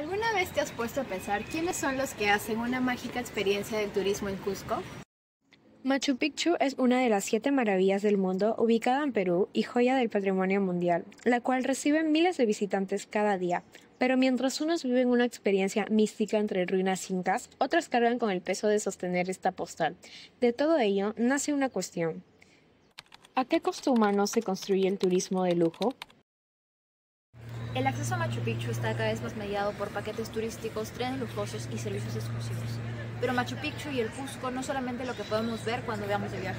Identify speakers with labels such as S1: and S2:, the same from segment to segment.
S1: ¿Alguna vez te has puesto a pensar quiénes son los que hacen una mágica experiencia del turismo en Cusco?
S2: Machu Picchu es una de las 7 maravillas del mundo ubicada en Perú y joya del patrimonio mundial, la cual recibe miles de visitantes cada día. Pero mientras unos viven una experiencia mística entre ruinas incas, otros cargan con el peso de sostener esta postal. De todo ello nace una cuestión. ¿A qué costo humano se construye el turismo de lujo?
S3: El acceso a Machu Picchu está cada vez más mediado por paquetes turísticos, trenes lujosos y servicios exclusivos. Pero Machu Picchu y el Cusco no solamente lo que podemos ver cuando veamos de viaje.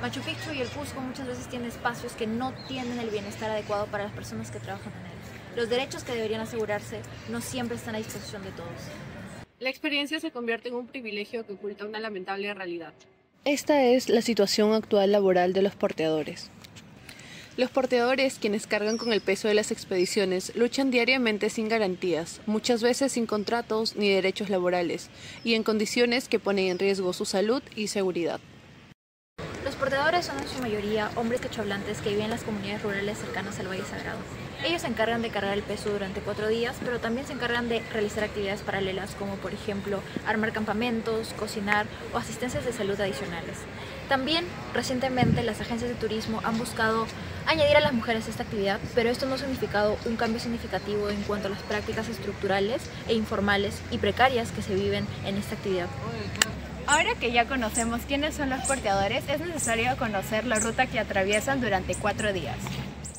S3: Machu Picchu y el Cusco muchas veces tienen espacios que no tienen el bienestar adecuado para las personas que trabajan en él. Los derechos que deberían asegurarse no siempre están a disposición de todos.
S4: La experiencia se convierte en un privilegio que oculta una lamentable realidad.
S5: Esta es la situación actual laboral de los porteadores. Los porteadores, quienes cargan con el peso de las expediciones, luchan diariamente sin garantías, muchas veces sin contratos ni derechos laborales, y en condiciones que ponen en riesgo su salud y seguridad.
S3: Los portadores son en su mayoría hombres quechohablantes que viven en las comunidades rurales cercanas al Valle Sagrado. Ellos se encargan de cargar el peso durante 4 días, pero también se encargan de realizar actividades paralelas como por ejemplo armar campamentos, cocinar o asistencias de salud adicionales. También recientemente las agencias de turismo han buscado añadir a las mujeres a esta actividad, pero esto no ha significado un cambio significativo en cuanto a las prácticas estructurales e informales y precarias que se viven en esta actividad.
S1: Ahora que ya conocemos quiénes son los porteadores, es necesario conocer la ruta que atraviesan durante 4 días.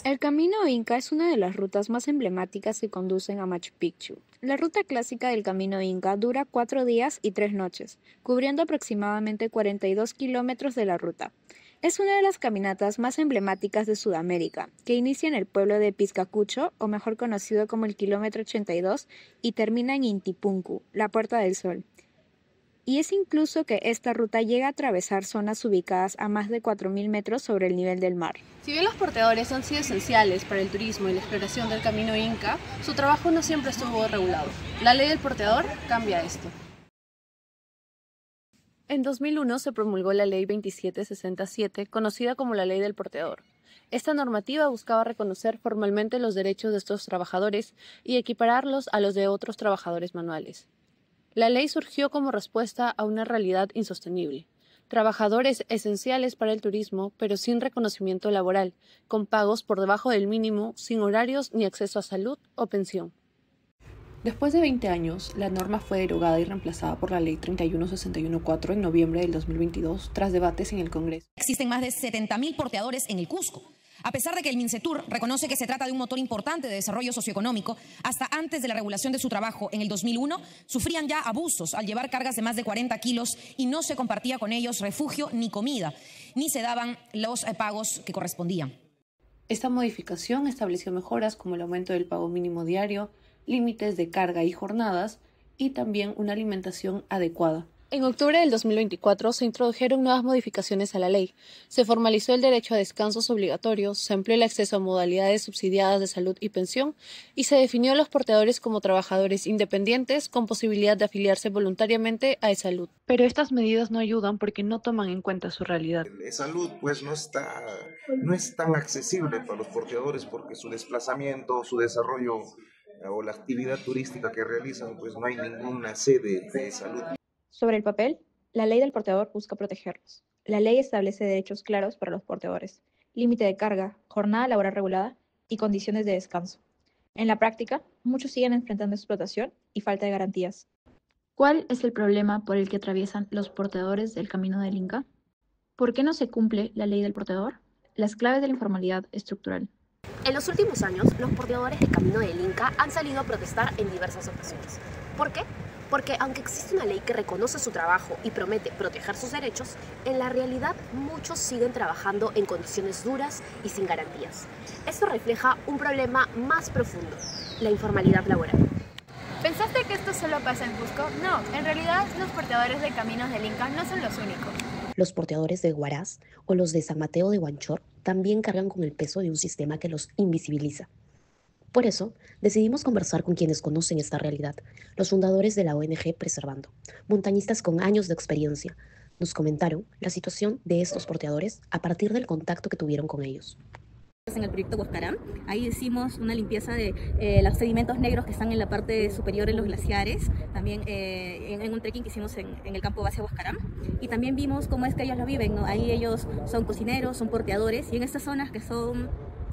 S2: El Camino Inca es una de las rutas más emblemáticas que conducen a Machu Picchu. La ruta clásica del Camino Inca dura 4 días y 3 noches, cubriendo aproximadamente 42 kilómetros de la ruta. Es una de las caminatas más emblemáticas de Sudamérica, que inicia en el pueblo de Piscacucho, o mejor conocido como el kilómetro 82, y termina en Intipunku, la Puerta del Sol. Y es incluso que esta ruta llega a atravesar zonas ubicadas a más de 4.000 metros sobre el nivel del mar.
S4: Si bien los porteadores han sido esenciales para el turismo y la exploración del camino inca, su trabajo no siempre estuvo regulado. La ley del porteador cambia esto.
S5: En 2001 se promulgó la Ley 2767, conocida como la Ley del Porteador. Esta normativa buscaba reconocer formalmente los derechos de estos trabajadores y equipararlos a los de otros trabajadores manuales. La ley surgió como respuesta a una realidad insostenible. Trabajadores esenciales para el turismo, pero sin reconocimiento laboral, con pagos por debajo del mínimo, sin horarios ni acceso a salud o pensión. Después de 20 años, la norma fue derogada y reemplazada por la Ley 31614 en noviembre del 2022, tras debates en el Congreso.
S6: Existen más de 70.000 porteadores en el Cusco. A pesar de que el Mincetur reconoce que se trata de un motor importante de desarrollo socioeconómico, hasta antes de la regulación de su trabajo en el 2001, sufrían ya abusos al llevar cargas de más de 40 kilos y no se compartía con ellos refugio ni comida, ni se daban los pagos que correspondían.
S5: Esta modificación estableció mejoras como el aumento del pago mínimo diario, límites de carga y jornadas, y también una alimentación adecuada. En octubre del 2024 se introdujeron nuevas modificaciones a la ley. Se formalizó el derecho a descansos obligatorios, se amplió el acceso a modalidades subsidiadas de salud y pensión, y se definió a los porteadores como trabajadores independientes con posibilidad de afiliarse voluntariamente a Salud. Pero estas medidas no ayudan porque no toman en cuenta su realidad.
S7: Salud pues no es tan accesible para los porteadores porque su desplazamiento, su desarrollo o la actividad turística que realizan, pues no hay ninguna sede de salud.
S3: Sobre el papel, la ley del porteador busca protegerlos. La ley establece derechos claros para los porteadores, límite de carga, jornada laboral regulada y condiciones de descanso. En la práctica, muchos siguen enfrentando explotación y falta de garantías. ¿Cuál es el problema por el que atraviesan los porteadores del Camino del Inca? ¿Por qué no se cumple la ley del porteador? Las claves de la informalidad estructural.
S8: En los últimos años, los porteadores del Camino del Inca han salido a protestar en diversas ocasiones. ¿Por qué? Porque aunque existe una ley que reconoce su trabajo y promete proteger sus derechos, en la realidad muchos siguen trabajando en condiciones duras y sin garantías. Esto refleja un problema más profundo, la informalidad laboral.
S1: ¿Pensaste que esto solo pasa en Cusco? No, en realidad los porteadores de Caminos del Inca no son los únicos.
S9: Los porteadores de Huaraz o los de San Mateo de Huanchor también cargan con el peso de un sistema que los invisibiliza. Por eso, decidimos conversar con quienes conocen esta realidad, los fundadores de la ONG Preservando, montañistas con años de experiencia. Nos comentaron la situación de estos porteadores a partir del contacto que tuvieron con ellos.
S10: En el proyecto Huascarán, ahí hicimos una limpieza de los sedimentos negros que están en la parte superior en los glaciares, también en un trekking que hicimos en el campo base Huascarán, y también vimos cómo es que ellos lo viven, ¿no? Ahí ellos son cocineros, son porteadores, y en estas zonas que son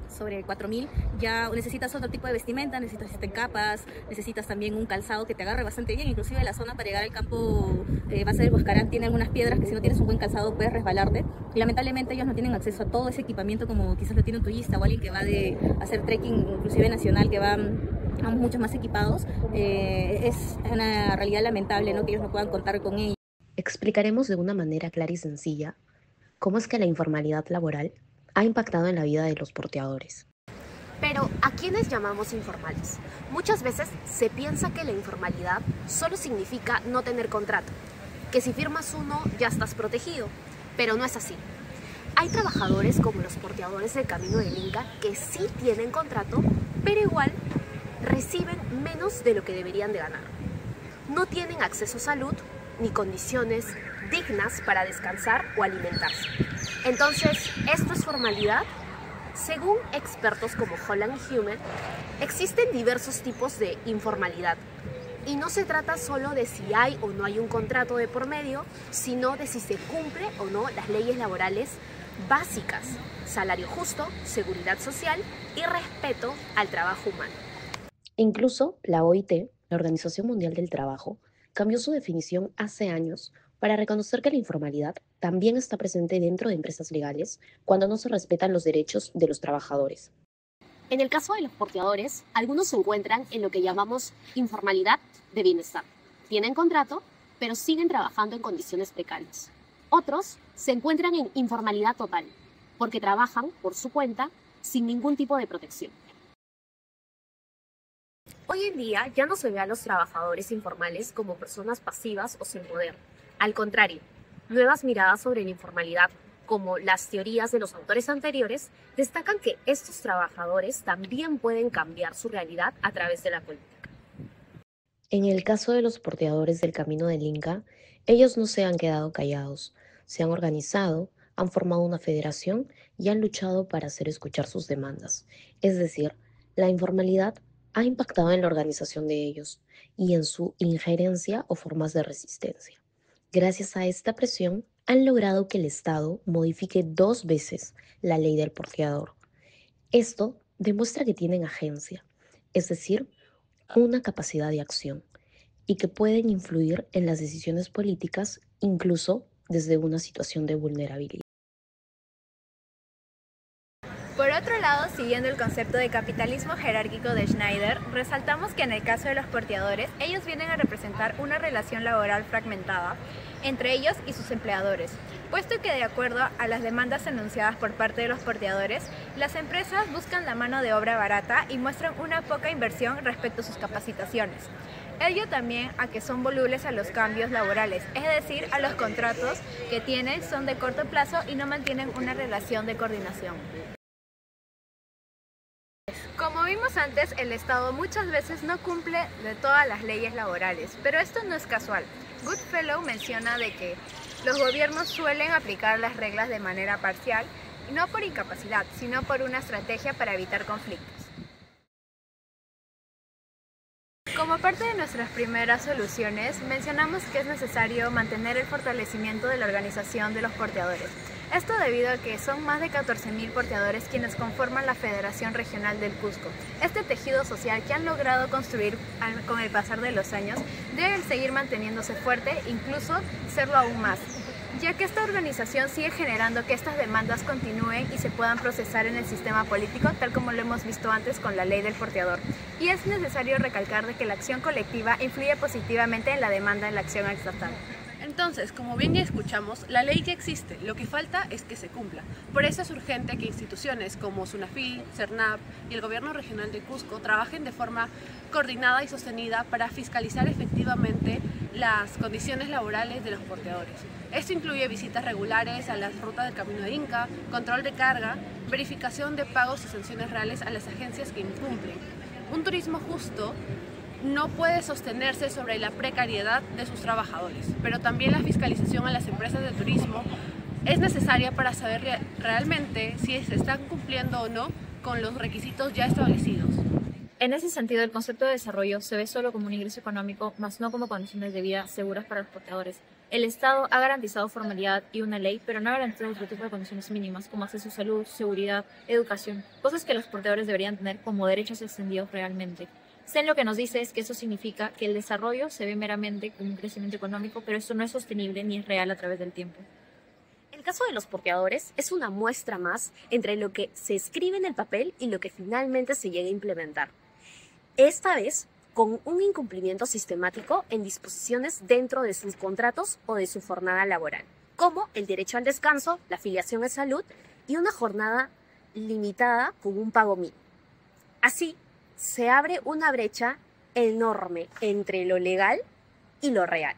S10: sobre 4000 ya necesitas otro tipo de vestimenta, necesitas capas, necesitas también un calzado que te agarre bastante bien. Inclusive la zona para llegar al campo base del Huascarán tiene algunas piedras que si no tienes un buen calzado puedes resbalarte, y lamentablemente ellos no tienen acceso a todo ese equipamiento como quizás lo tiene un turista o alguien que va de hacer trekking inclusive nacional, que van mucho más equipados. Es una realidad lamentable, ¿no?, que ellos no puedan contar con ello.
S9: Explicaremos de una manera clara y sencilla cómo es que la informalidad laboral ha impactado en la vida de los porteadores.
S8: Pero, ¿a quiénes llamamos informales? Muchas veces se piensa que la informalidad solo significa no tener contrato, que si firmas uno ya estás protegido, pero no es así. Hay trabajadores como los porteadores del Camino del Inca que sí tienen contrato, pero igual reciben menos de lo que deberían de ganar. No tienen acceso a salud ni condiciones dignas para descansar o alimentarse. Entonces, ¿esto es formalidad? Según expertos como Holland y Human, existen diversos tipos de informalidad. Y no se trata solo de si hay o no hay un contrato de por medio, sino de si se cumple o no las leyes laborales básicas: salario justo, seguridad social y respeto al trabajo humano.
S9: Incluso la OIT, la Organización Mundial del Trabajo, cambió su definición hace años para reconocer que la informalidad también está presente dentro de empresas legales cuando no se respetan los derechos de los trabajadores.
S8: En el caso de los porteadores, algunos se encuentran en lo que llamamos informalidad de bienestar. Tienen contrato, pero siguen trabajando en condiciones precarias. Otros se encuentran en informalidad total, porque trabajan por su cuenta sin ningún tipo de protección. Hoy en día ya no se ve a los trabajadores informales como personas pasivas o sin poder. Al contrario, nuevas miradas sobre la informalidad, como las teorías de los autores anteriores, destacan que estos trabajadores también pueden cambiar su realidad a través de la política.
S9: En el caso de los porteadores del Camino del Inca, ellos no se han quedado callados, se han organizado, han formado una federación y han luchado para hacer escuchar sus demandas. Es decir, la informalidad ha impactado en la organización de ellos y en su injerencia o formas de resistencia. Gracias a esta presión, han logrado que el Estado modifique 2 veces la ley del porteador. Esto demuestra que tienen agencia, es decir, una capacidad de acción, y que pueden influir en las decisiones políticas incluso desde una situación de vulnerabilidad.
S1: Por otro lado, siguiendo el concepto de capitalismo jerárquico de Schneider, resaltamos que en el caso de los porteadores, ellos vienen a representar una relación laboral fragmentada entre ellos y sus empleadores, puesto que de acuerdo a las demandas anunciadas por parte de los porteadores, las empresas buscan la mano de obra barata y muestran una poca inversión respecto a sus capacitaciones. Ello también a que son volubles a los cambios laborales, es decir, a los contratos que tienen son de corto plazo y no mantienen una relación de coordinación. Como vimos antes, el Estado muchas veces no cumple de todas las leyes laborales, pero esto no es casual. Goodfellow menciona de que los gobiernos suelen aplicar las reglas de manera parcial, y no por incapacidad, sino por una estrategia para evitar conflictos. Como parte de nuestras primeras soluciones, mencionamos que es necesario mantener el fortalecimiento de la organización de los porteadores. Esto debido a que son más de 14.000 porteadores quienes conforman la Federación Regional del Cusco. Este tejido social que han logrado construir con el pasar de los años debe seguir manteniéndose fuerte, incluso serlo aún más, ya que esta organización sigue generando que estas demandas continúen y se puedan procesar en el sistema político, tal como lo hemos visto antes con la ley del porteador. Y es necesario recalcar de que la acción colectiva influye positivamente en la demanda en la acción estatal.
S4: Entonces, como bien ya escuchamos, la ley ya existe, lo que falta es que se cumpla. Por eso es urgente que instituciones como SUNAFIL, CERNAP y el Gobierno Regional de Cusco trabajen de forma coordinada y sostenida para fiscalizar efectivamente las condiciones laborales de los porteadores. Esto incluye visitas regulares a las rutas del Camino de Inca, control de carga, verificación de pagos y sanciones reales a las agencias que incumplen. Un turismo justo no puede sostenerse sobre la precariedad de sus trabajadores, pero también la fiscalización a las empresas de turismo es necesaria para saber realmente si se están cumpliendo o no con los requisitos ya establecidos.
S3: En ese sentido, el concepto de desarrollo se ve solo como un ingreso económico, más no como condiciones de vida seguras para los porteadores. El Estado ha garantizado formalidad y una ley, pero no ha garantizado otro tipo de condiciones mínimas, como acceso a salud, seguridad, educación, cosas que los porteadores deberían tener como derechos extendidos realmente. Zen lo que nos dice es que eso significa que el desarrollo se ve meramente como un crecimiento económico, pero esto no es sostenible ni es real a través del tiempo.
S8: El caso de los porteadores es una muestra más entre lo que se escribe en el papel y lo que finalmente se llega a implementar. Esta vez con un incumplimiento sistemático en disposiciones dentro de sus contratos o de su jornada laboral, como el derecho al descanso, la afiliación a salud y una jornada limitada con un pago mínimo. Así, se abre una brecha enorme entre lo legal y lo real.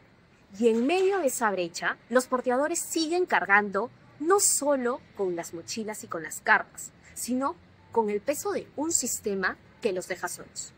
S8: Y en medio de esa brecha, los porteadores siguen cargando no solo con las mochilas y con las cargas, sino con el peso de un sistema que los deja solos.